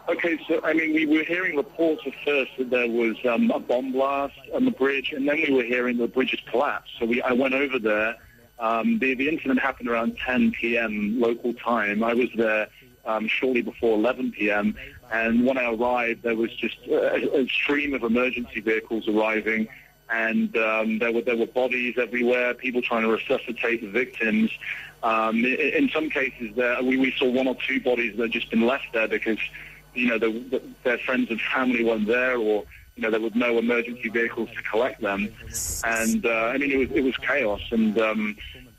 Okay, so, I mean, we were hearing reports at first that there was a bomb blast on the bridge, and then we were hearing the bridge had collapsed. So I went over there. The incident happened around 10 p.m. local time. I was there shortly before 11 p.m., and when I arrived, there was just a stream of emergency vehicles arriving, and there were bodies everywhere, people trying to resuscitate the victims. In some cases, we saw one or two bodies that had just been left there because their friends and family weren't there, or there were no emergency vehicles to collect them. And I mean, it was chaos.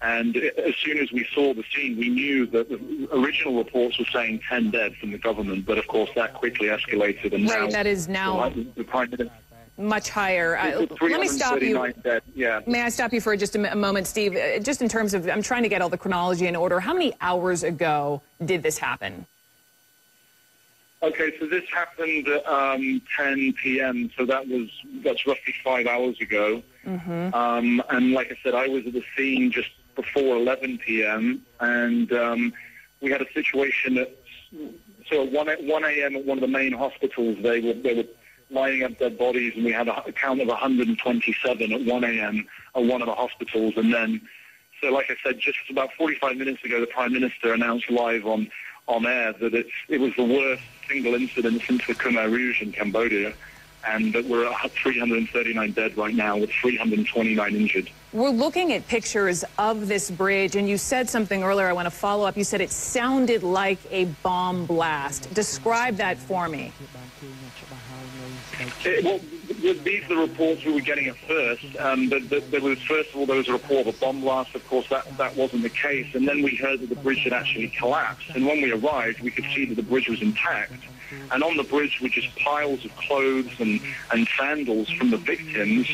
And as soon as we saw the scene, we knew that the original reports were saying 10 dead from the government, but of course that quickly escalated. And right, that is now the Prime Minister, much higher. Let me stop you. Dead. Yeah. May I stop you for just a moment, Steve? Just in terms of, I'm trying to get all the chronology in order. How many hours ago did this happen? Okay, so this happened at 10 p.m., so that's roughly 5 hours ago. Mm-hmm. And like I said, I was at the scene just before 11 p.m., and we had a situation at 1 a.m. at one of the main hospitals. They were lining up dead bodies, and we had a count of 127 at 1 a.m. at one of the hospitals. And then, so like I said, just about 45 minutes ago, the Prime Minister announced live on air that it was the worst single incident since the Khmer Rouge in Cambodia, and that we're at 339 dead right now with 329 injured. We're looking at pictures of this bridge, and you said something earlier I want to follow up. You said it sounded like a bomb blast. Describe that for me. Well, these are the reports we were getting at first. First of all, there was a report of a bomb blast. Of course, that wasn't the case. And then we heard that the bridge had actually collapsed. And when we arrived, we could see that the bridge was intact. And on the bridge were just piles of clothes and sandals from the victims.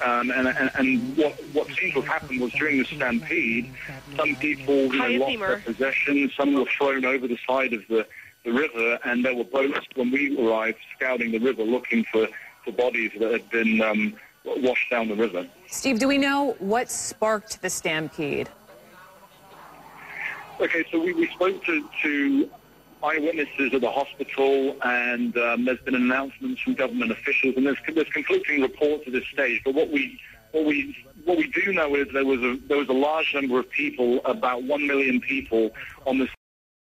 And what seems to have happened was during the stampede, some people lost their possessions. Some were thrown over the side of the river, and there were boats when we arrived scouting the river looking for bodies that had been washed down the river. Steve, do we know what sparked the stampede? Okay, so we spoke to eyewitnesses at the hospital, and there's been announcements from government officials, and there's conflicting reports at this stage. But what we do know is there was a large number of people, about 1 million people, on this